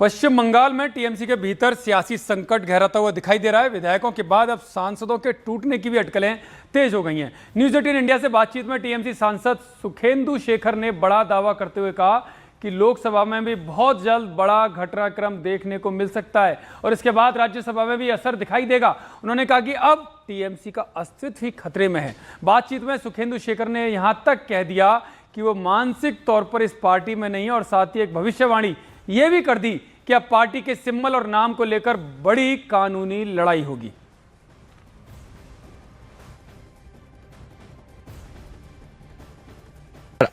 पश्चिम बंगाल में टीएमसी के भीतर सियासी संकट गहराता हुआ दिखाई दे रहा है। विधायकों के बाद अब सांसदों के टूटने की भी अटकलें तेज हो गई हैं। न्यूज 18 इंडिया से बातचीत में टीएमसी सांसद सुखेंदु शेखर ने बड़ा दावा करते हुए कहा कि लोकसभा में भी बहुत जल्द बड़ा घटनाक्रम देखने को मिल सकता है और इसके बाद राज्यसभा में भी असर दिखाई देगा। उन्होंने कहा कि अब टीएमसी का अस्तित्व ही खतरे में है। बातचीत में सुखेंदु शेखर ने यहां तक कह दिया कि वो मानसिक तौर पर इस पार्टी में नहीं और साथ ही एक भविष्यवाणी ये भी कर दी कि अब पार्टी के सिंबल और नाम को लेकर बड़ी कानूनी लड़ाई होगी।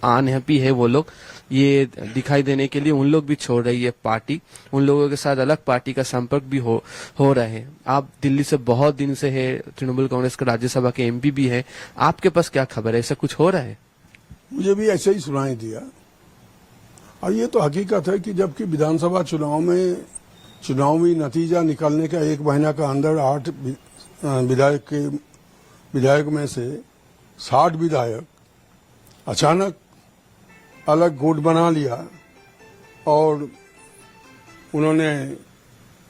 अनहैप्पी है वो लोग, ये दिखाई देने के लिए उन लोग भी छोड़ रही है पार्टी। उन लोगों के साथ अलग पार्टी का संपर्क भी हो रहा है। आप दिल्ली से बहुत दिन से है, तृणमूल कांग्रेस के राज्यसभा के एमपी भी है, आपके पास क्या खबर है? ऐसा कुछ हो रहा है? मुझे भी ऐसे ही सुनाई दिया और ये तो हकीकत है कि जबकि विधानसभा चुनाव में चुनावी नतीजा निकलने का एक महीना का अंदर 8 विधायक में से 60 विधायक अचानक अलग गुट बना लिया और उन्होंने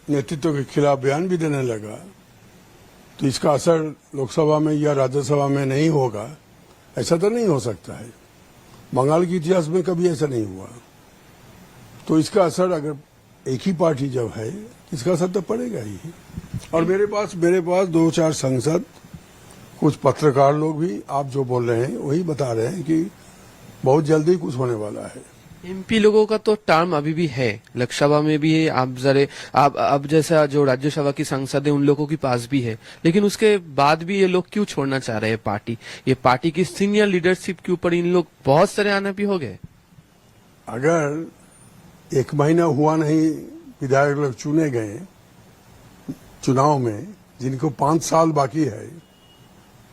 नेतृत्व के खिलाफ बयान भी देने लगा, तो इसका असर लोकसभा में या राज्यसभा में नहीं होगा, ऐसा तो नहीं हो सकता है। बंगाल के इतिहास में कभी ऐसा नहीं हुआ। तो इसका असर अगर एक ही पार्टी जब है, इसका असर तो पड़ेगा ही। और मेरे पास 2-4 सांसद, कुछ पत्रकार लोग भी आप जो बोल रहे हैं वही बता रहे हैं कि बहुत जल्दी कुछ होने वाला है। एमपी लोगों का तो टर्म अभी भी है, लोकसभा में भी है, आप अब जैसा जो राज्यसभा की सांसद है उन लोगों के पास भी है, लेकिन उसके बाद भी ये लोग क्यों छोड़ना चाह रहे हैं पार्टी? ये पार्टी की सीनियर लीडरशिप के ऊपर इन लोग बहुत सारे अनहैप्पी हो गए। अगर 1 महीना हुआ नहीं विधायक लोग चुने गए चुनाव में, जिनको 5 साल बाकी है,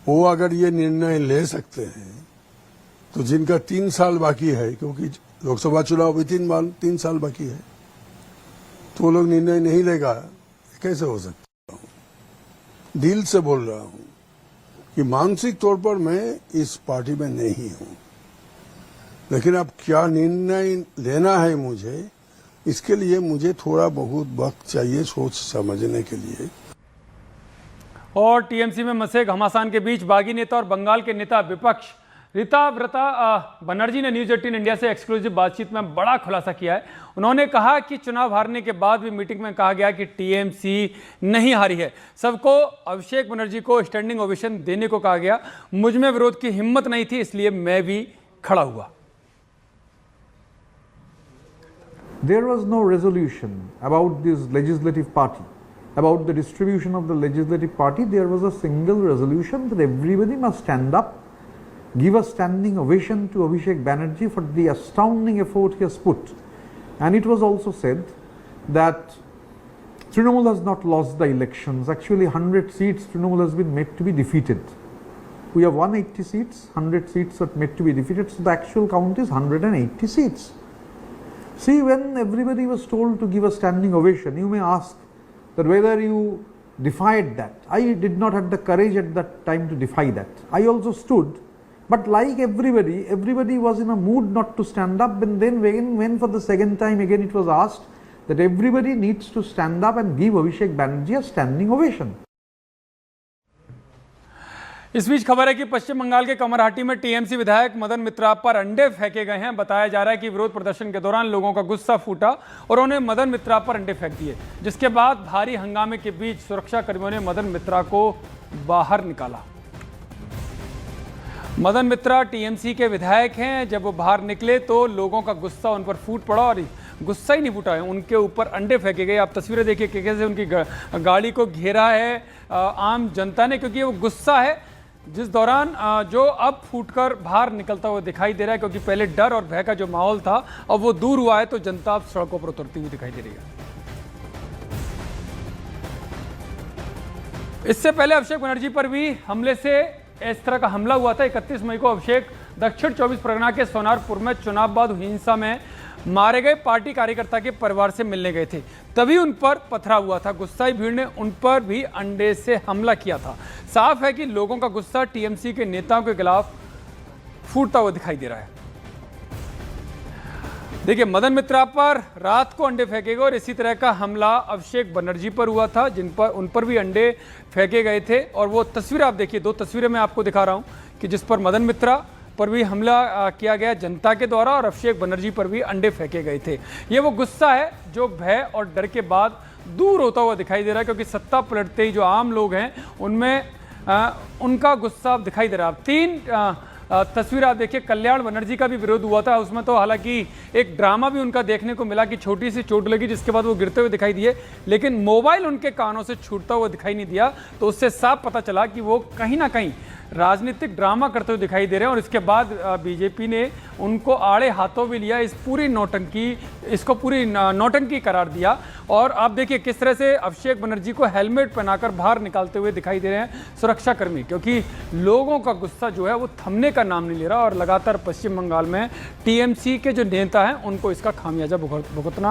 वो अगर ये निर्णय ले सकते हैं तो जिनका 3 साल बाकी है, क्योंकि लोकसभा चुनाव भी 3 साल बाकी है, तो वो लोग निर्णय नहीं लेगा, कैसे हो सकता? दिल से बोल रहा हूं कि मानसिक तौर पर मैं इस पार्टी में नहीं हूं, लेकिन अब क्या निर्णय लेना है मुझे, इसके लिए मुझे थोड़ा बहुत वक्त चाहिए सोच समझने के लिए। और टीएमसी में मसे घमासान के बीच बागी नेता और बंगाल के नेता विपक्ष ऋताव्रता बनर्जी ने न्यूज 18 इंडिया से एक्सक्लूसिव बातचीत में बड़ा खुलासा किया है। उन्होंने कहा कि चुनाव हारने के बाद भी मीटिंग में कहा गया कि टीएमसी नहीं हारी है, सबको अभिषेक बनर्जी को स्टैंडिंग ओवेशन देने को कहा गया। मुझ में विरोध की हिम्मत नहीं थी, इसलिए मैं भी खड़ा हुआ। There was no resolution about this legislative party, about the distribution of the legislative party. There was a single resolution that everybody must stand up, give a standing ovation to Abhishek Banerjee for the astounding effort he has put. And it was also said that Trinamool has not lost the elections. Actually 100 seats Trinamool has been made to be defeated. We have 180 seats, 100 seats are made to be defeated, so the actual count is 180 seats. See, when everybody was told to give a standing ovation, you may ask that whether you defied that. I did not have the courage at that time to defy that. I also stood, but like everybody was in a mood not to stand up, and then when for the second time again it was asked that everybody needs to stand up and give Abhishek Banerjee a standing ovation. इस बीच खबर है कि पश्चिम बंगाल के कमरहाटी में TMC विधायक मदन मित्रा पर अंडे फेंके गए हैं। बताया जा रहा है कि विरोध प्रदर्शन के दौरान लोगों का गुस्सा फूटा और उन्होंने मदन मित्रा पर अंडे फेंक दिए, जिसके बाद भारी हंगामे के बीच सुरक्षा कर्मियों ने मदन मित्रा को बाहर निकाला। मदन मित्रा टीएमसी के विधायक हैं। जब वो बाहर निकले तो लोगों का गुस्सा उन पर फूट पड़ा और गुस्सा ही नहीं फूटा है, उनके ऊपर अंडे फेंके गए। आप तस्वीरें देखिए कि कैसे उनकी गाड़ी को घेरा है आम जनता ने, क्योंकि वो गुस्सा है जिस दौरान जो अब फूटकर बाहर निकलता हुआ दिखाई दे रहा है, क्योंकि पहले डर और भय का जो माहौल था अब वो दूर हुआ है, तो जनता अब सड़कों पर उतरती हुई दिखाई दे रही है। इससे पहले अभिषेक बनर्जी पर भी हमले से इस तरह का हमला हुआ था। 31 मई को अभिषेक दक्षिण 24 परगना के सोनारपुर में चुनाव बाद हुई हिंसा में मारे गए पार्टी कार्यकर्ता के परिवार से मिलने गए थे, तभी उन पर पथराव हुआ था। गुस्साई भीड़ ने उन पर भी अंडे से हमला किया था। साफ है कि लोगों का गुस्सा टीएमसी के नेताओं के खिलाफ फूटता हुआ दिखाई दे रहा है। देखिए, मदन मित्रा पर रात को अंडे फेंके गए और इसी तरह का हमला अभिषेक बनर्जी पर हुआ था, उन पर भी अंडे फेंके गए थे। और वो तस्वीर आप देखिए, 2 तस्वीरें मैं आपको दिखा रहा हूं कि जिस पर मदन मित्रा पर भी हमला किया गया जनता के द्वारा और अभिषेक बनर्जी पर भी अंडे फेंके गए थे। ये वो गुस्सा है जो भय और डर के बाद दूर होता हुआ दिखाई दे रहा है, क्योंकि सत्ता पलटते ही जो आम लोग हैं उनमें उनका गुस्सा दिखाई दे रहा है। 3 तस्वीर आप देखिए, कल्याण बनर्जी का भी विरोध हुआ था, उसमें तो हालांकि एक ड्रामा भी उनका देखने को मिला कि छोटी सी चोट लगी जिसके बाद वो गिरते हुए दिखाई दिए, लेकिन मोबाइल उनके कानों से छूटता हुआ दिखाई नहीं दिया। तो उससे साफ पता चला कि वो कहीं ना कहीं राजनीतिक ड्रामा करते हुए दिखाई दे रहे हैं। और इसके बाद बीजेपी ने उनको आड़े हाथों भी लिया, इसको पूरी नौटंकी करार दिया। और आप देखिए किस तरह से अभिषेक बनर्जी को हेलमेट पहनाकर बाहर निकालते हुए दिखाई दे रहे हैं सुरक्षाकर्मी, क्योंकि लोगों का गुस्सा जो है वो थमने का नाम नहीं ले रहा। और लगातार पश्चिम बंगाल में टीएमसी के जो नेता हैं उनको इसका खामियाजा भुगतना